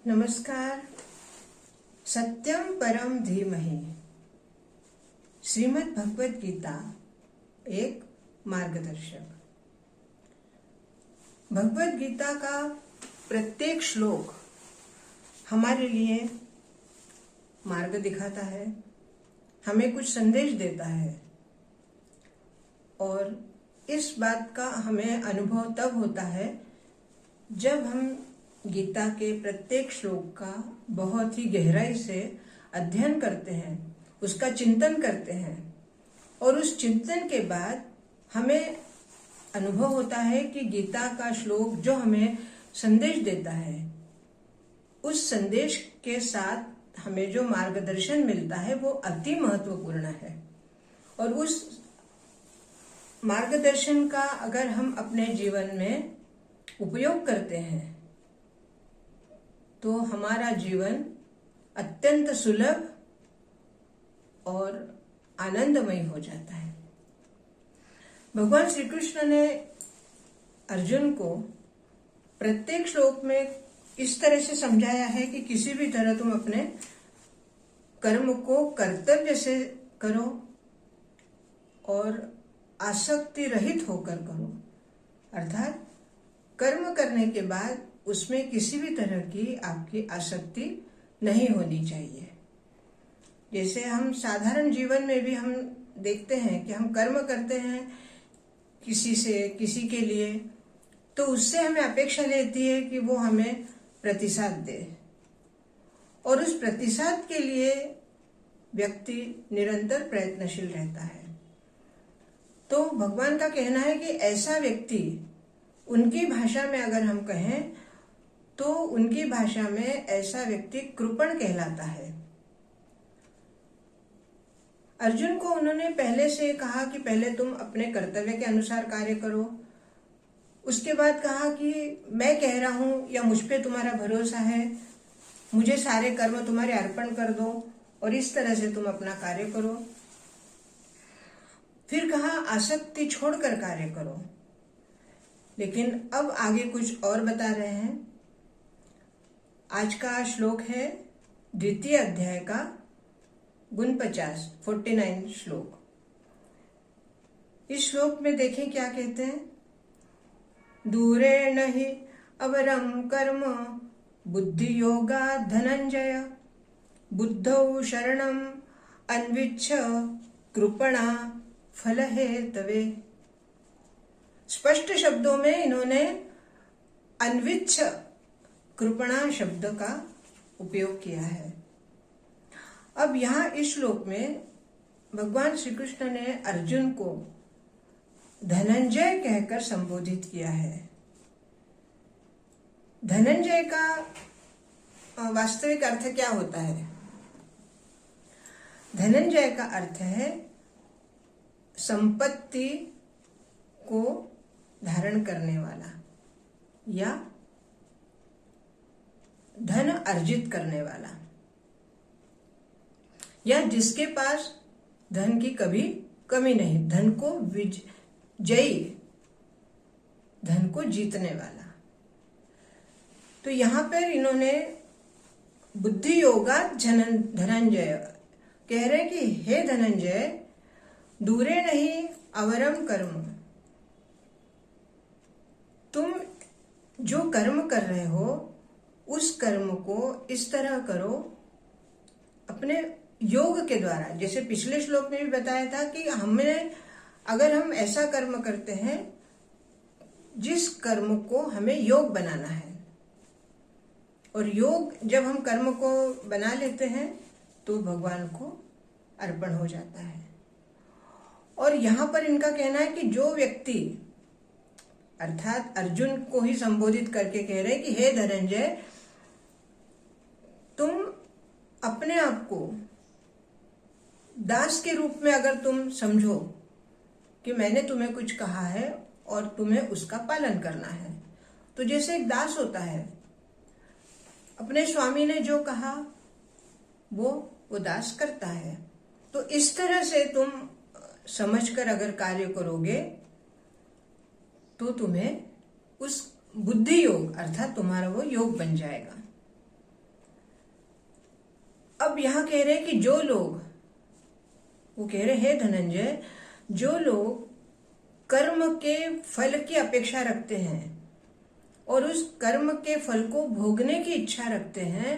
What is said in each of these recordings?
नमस्कार। सत्यम परम धीमहि। श्रीमद् भगवद गीता एक मार्गदर्शक। भगवद गीता का प्रत्येक श्लोक हमारे लिए मार्ग दिखाता है, हमें कुछ संदेश देता है और इस बात का हमें अनुभव तब होता है जब हम गीता के प्रत्येक श्लोक का बहुत ही गहराई से अध्ययन करते हैं, उसका चिंतन करते हैं और उस चिंतन के बाद हमें अनुभव होता है कि गीता का श्लोक जो हमें संदेश देता है, उस संदेश के साथ हमें जो मार्गदर्शन मिलता है वो अति महत्वपूर्ण है। और उस मार्गदर्शन का अगर हम अपने जीवन में उपयोग करते हैं तो हमारा जीवन अत्यंत सुलभ और आनंदमय हो जाता है। भगवान श्री कृष्ण ने अर्जुन को प्रत्येक श्लोक में इस तरह से समझाया है कि किसी भी तरह तुम अपने कर्म को कर्तव्य से करो और आसक्ति रहित होकर करो, अर्थात कर्म करने के बाद उसमें किसी भी तरह की आपकी आसक्ति नहीं होनी चाहिए। जैसे हम साधारण जीवन में भी हम देखते हैं कि हम कर्म करते हैं किसी से, किसी के लिए, तो उससे हमें अपेक्षा रहती है कि वो हमें प्रतिसाद दे और उस प्रतिसाद के लिए व्यक्ति निरंतर प्रयत्नशील रहता है। तो भगवान का कहना है कि ऐसा व्यक्ति, उनकी भाषा में अगर हम कहें तो उनकी भाषा में ऐसा व्यक्ति कृपण कहलाता है। अर्जुन को उन्होंने पहले से कहा कि पहले तुम अपने कर्तव्य के अनुसार कार्य करो, उसके बाद कहा कि मैं कह रहा हूं या मुझ पे तुम्हारा भरोसा है, मुझे सारे कर्म तुम्हारे अर्पण कर दो और इस तरह से तुम अपना कार्य करो। फिर कहा आसक्ति छोड़कर कार्य करो। लेकिन अब आगे कुछ और बता रहे हैं। आज का श्लोक है द्वितीय अध्याय का गुण 49 श्लोक। इस श्लोक में देखें क्या कहते हैं। दूरेण हि अवरम कर्म बुद्धि योगा धनंजय बुद्धौ शरणम अन्विच्छ कृपणा फल हेतवे। स्पष्ट शब्दों में इन्होंने अन्विच्छ कृपणा शब्द का उपयोग किया है। अब यहाँ इस श्लोक में भगवान श्री कृष्ण ने अर्जुन को धनंजय कहकर संबोधित किया है। धनंजय का वास्तविक अर्थ क्या होता है? धनंजय का अर्थ है संपत्ति को धारण करने वाला या धन अर्जित करने वाला, या जिसके पास धन की कभी कमी नहीं, धन को विजयी, धन को जीतने वाला। तो यहां पर इन्होंने बुद्धि योगा धनंजय कह रहे कि हे धनंजय, दूरे नहीं अवरम कर्म, तुम जो कर्म कर रहे हो उस कर्म को इस तरह करो अपने योग के द्वारा। जैसे पिछले श्लोक में भी बताया था कि अगर हम ऐसा कर्म करते हैं जिस कर्म को हमें योग बनाना है, और योग जब हम कर्म को बना लेते हैं तो भगवान को अर्पण हो जाता है। और यहां पर इनका कहना है कि जो व्यक्ति, अर्थात अर्जुन को ही संबोधित करके कह रहे हैं कि हे धनंजय, तुम अपने आप को दास के रूप में अगर तुम समझो कि मैंने तुम्हें कुछ कहा है और तुम्हें उसका पालन करना है, तो जैसे एक दास होता है, अपने स्वामी ने जो कहा वो दास करता है। तो इस तरह से तुम समझकर अगर कार्य करोगे तो तुम्हें उस बुद्धि योग अर्थात तुम्हारा वो योग बन जाएगा। अब यहां कह रहे हैं कि जो लोग, वो कह रहे हैं धनंजय, जो लोग कर्म के फल की अपेक्षा रखते हैं और उस कर्म के फल को भोगने की इच्छा रखते हैं,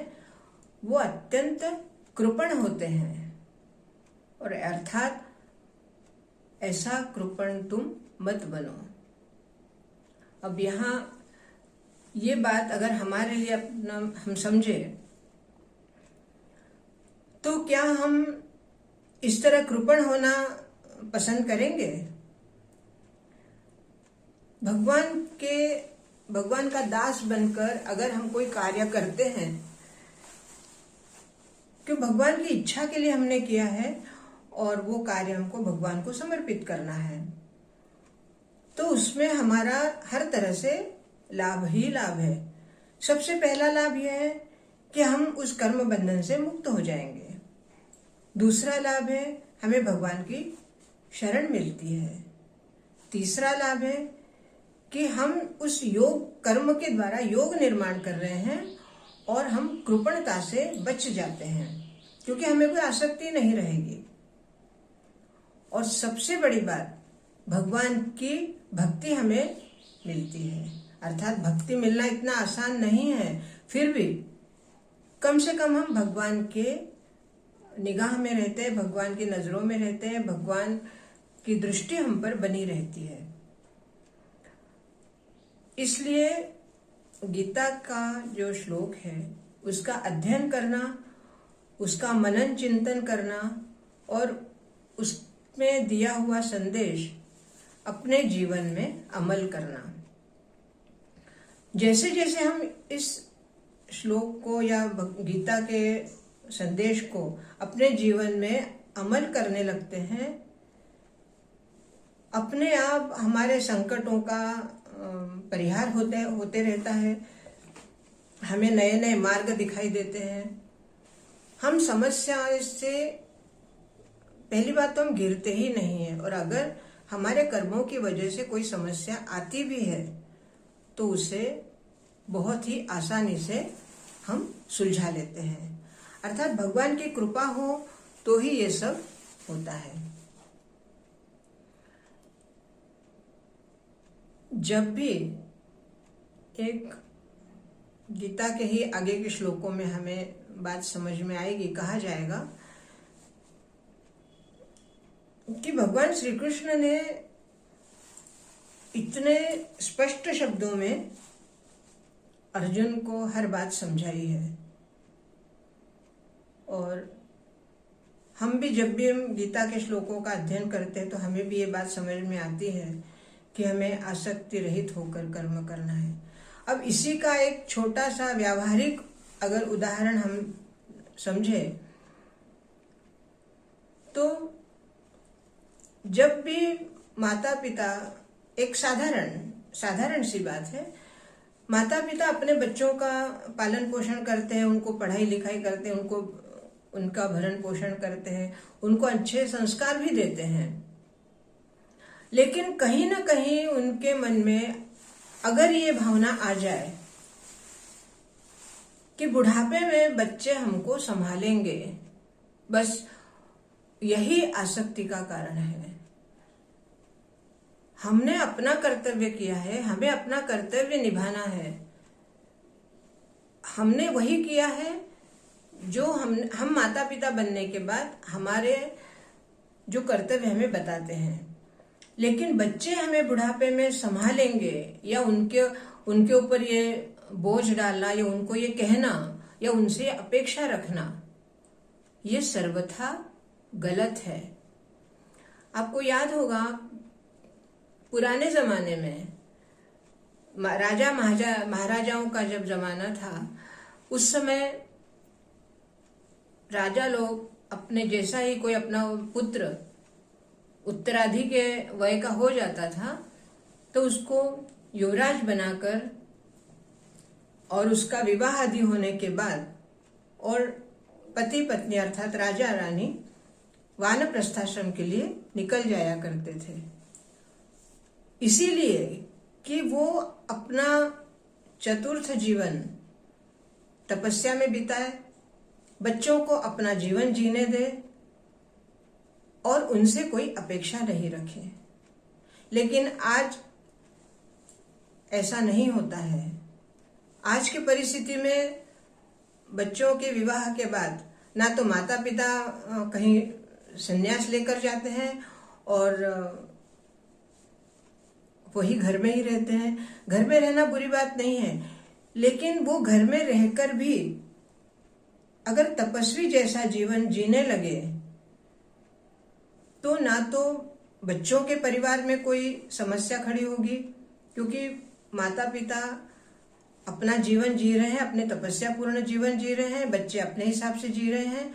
वो अत्यंत कृपण होते हैं। और अर्थात ऐसा कृपण तुम मत बनो। अब यहां ये बात अगर हमारे लिए अपना हम समझे तो क्या हम इस तरह कृपण होना पसंद करेंगे? भगवान का दास बनकर अगर हम कोई कार्य करते हैं, क्यों भगवान की इच्छा के लिए हमने किया है और वो कार्य हमको भगवान को समर्पित करना है, तो उसमें हमारा हर तरह से लाभ ही लाभ है। सबसे पहला लाभ यह है कि हम उस कर्म बंधन से मुक्त हो जाएंगे। दूसरा लाभ है हमें भगवान की शरण मिलती है। तीसरा लाभ है कि हम उस योग कर्म के द्वारा योग निर्माण कर रहे हैं और हम कृपणता से बच जाते हैं, क्योंकि हमें कोई आसक्ति नहीं रहेगी। और सबसे बड़ी बात, भगवान की भक्ति हमें मिलती है। अर्थात भक्ति मिलना इतना आसान नहीं है, फिर भी कम से कम हम भगवान के निगाह में रहते हैं, भगवान की नजरों में रहते हैं, भगवान की दृष्टि हम पर बनी रहती है। इसलिए गीता का जो श्लोक है उसका अध्ययन करना, उसका मनन चिंतन करना और उसमें दिया हुआ संदेश अपने जीवन में अमल करना। जैसे जैसे हम इस श्लोक को या गीता के संदेश को अपने जीवन में अमल करने लगते हैं, अपने आप हमारे संकटों का परिहार होते रहता है। हमें नए नए मार्ग दिखाई देते हैं। हम समस्या से पहली बात तो हम गिरते ही नहीं है, और अगर हमारे कर्मों की वजह से कोई समस्या आती भी है तो उसे बहुत ही आसानी से हम सुलझा लेते हैं। अर्थात भगवान की कृपा हो तो ही ये सब होता है। जब भी एक गीता के ही आगे के श्लोकों में हमें बात समझ में आएगी, कहा जाएगा कि भगवान श्री कृष्ण ने इतने स्पष्ट शब्दों में अर्जुन को हर बात समझाई है। और हम भी जब भी हम गीता के श्लोकों का अध्ययन करते हैं तो हमें भी ये बात समझ में आती है कि हमें आसक्ति रहित होकर कर्म करना है। अब इसी का एक छोटा सा व्यावहारिक अगर उदाहरण हम समझे तो जब भी माता पिता, एक साधारण सी बात है, माता पिता अपने बच्चों का पालन पोषण करते हैं, उनको पढ़ाई लिखाई करते हैं, उनका भरण पोषण करते हैं, उनको अच्छे संस्कार भी देते हैं। लेकिन कहीं ना कहीं उनके मन में अगर ये भावना आ जाए कि बुढ़ापे में बच्चे हमको संभालेंगे, बस यही आसक्ति का कारण है। हमने अपना कर्तव्य किया है, हमें अपना कर्तव्य निभाना है। हमने वही किया है जो हम माता पिता बनने के बाद हमारे जो कर्तव्य हमें बताते हैं। लेकिन बच्चे हमें बुढ़ापे में संभालेंगे या उनके ऊपर ये बोझ डालना या उनको ये कहना या उनसे अपेक्षा रखना, ये सर्वथा गलत है। आपको याद होगा पुराने जमाने में राजा महाराजाओं का जब जमाना था, उस समय राजा लोग अपने जैसा ही कोई अपना पुत्र उत्तराधि के वय का हो जाता था तो उसको युवराज बनाकर और उसका विवाह आदि होने के बाद और पति पत्नी अर्थात राजा रानी वानप्रस्थाश्रम के लिए निकल जाया करते थे, इसीलिए कि वो अपना चतुर्थ जीवन तपस्या में बिताए, बच्चों को अपना जीवन जीने दे और उनसे कोई अपेक्षा नहीं रखे। लेकिन आज ऐसा नहीं होता है। आज की परिस्थिति में बच्चों के विवाह के बाद ना तो माता पिता कहीं संन्यास लेकर जाते हैं और वही घर में ही रहते हैं। घर में रहना बुरी बात नहीं है, लेकिन वो घर में रहकर भी अगर तपस्वी जैसा जीवन जीने लगे तो ना तो बच्चों के परिवार में कोई समस्या खड़ी होगी, क्योंकि माता पिता अपना जीवन जी रहे हैं, अपने तपस्या पूर्ण जीवन जी रहे हैं, बच्चे अपने हिसाब से जी रहे हैं।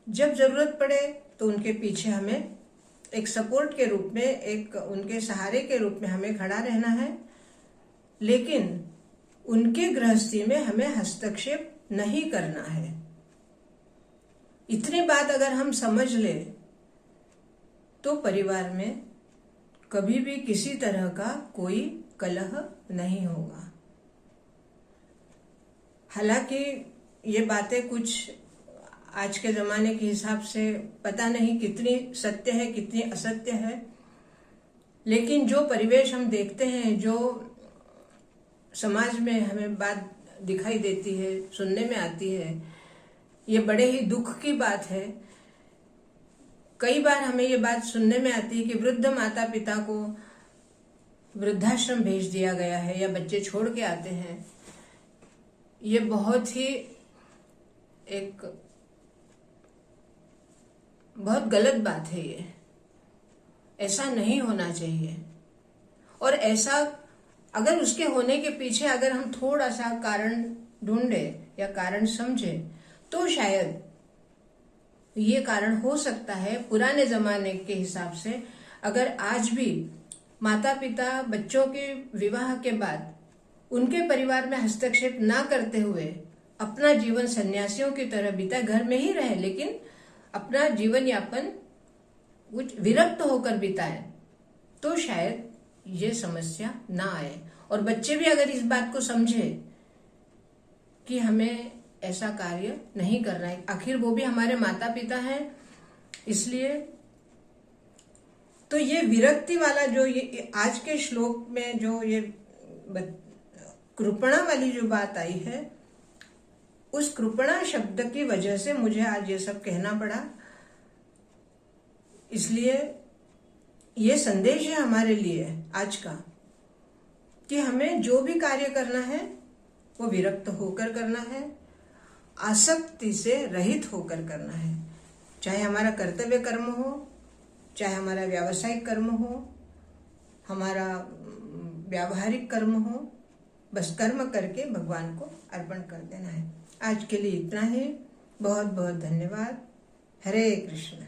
जब जरूरत पड़े तो उनके पीछे हमें एक सपोर्ट के रूप में, एक उनके सहारे के रूप में हमें खड़ा रहना है। लेकिन उनके गृहस्थी में हमें हस्तक्षेप नहीं करना है। इतनी बात अगर हम समझ ले तो परिवार में कभी भी किसी तरह का कोई कलह नहीं होगा। हालांकि ये बातें कुछ आज के जमाने के हिसाब से पता नहीं कितनी सत्य है कितनी असत्य है, लेकिन जो परिवेश हम देखते हैं, जो समाज में हमें बात दिखाई देती है, सुनने में आती है, ये बड़े ही दुख की बात है। कई बार हमें ये बात सुनने में आती है कि वृद्ध माता पिता को वृद्धाश्रम भेज दिया गया है या बच्चे छोड़ के आते हैं। ये बहुत ही एक बहुत गलत बात है। ये ऐसा नहीं होना चाहिए। और ऐसा अगर उसके होने के पीछे अगर हम थोड़ा सा कारण ढूंढे या कारण समझे तो शायद ये कारण हो सकता है। पुराने जमाने के हिसाब से अगर आज भी माता पिता बच्चों के विवाह के बाद उनके परिवार में हस्तक्षेप ना करते हुए अपना जीवन सन्यासियों की तरह बिताए, घर में ही रहे लेकिन अपना जीवन यापन कुछ विरक्त होकर बिताए, तो शायद ये समस्या ना आए। और बच्चे भी अगर इस बात को समझे कि हमें ऐसा कार्य नहीं करना है, आखिर वो भी हमारे माता पिता हैं, इसलिए तो ये विरक्ति वाला जो ये आज के श्लोक में जो ये कृपणा वाली जो बात आई है, उस कृपणा शब्द की वजह से मुझे आज ये सब कहना पड़ा। इसलिए ये संदेश है हमारे लिए आज का कि हमें जो भी कार्य करना है वो विरक्त होकर करना है, आसक्ति से रहित होकर करना है। चाहे हमारा कर्तव्य कर्म हो, चाहे हमारा व्यावसायिक कर्म हो, हमारा व्यावहारिक कर्म हो, बस कर्म करके भगवान को अर्पण कर देना है। आज के लिए इतना ही। बहुत बहुत धन्यवाद। हरे कृष्ण।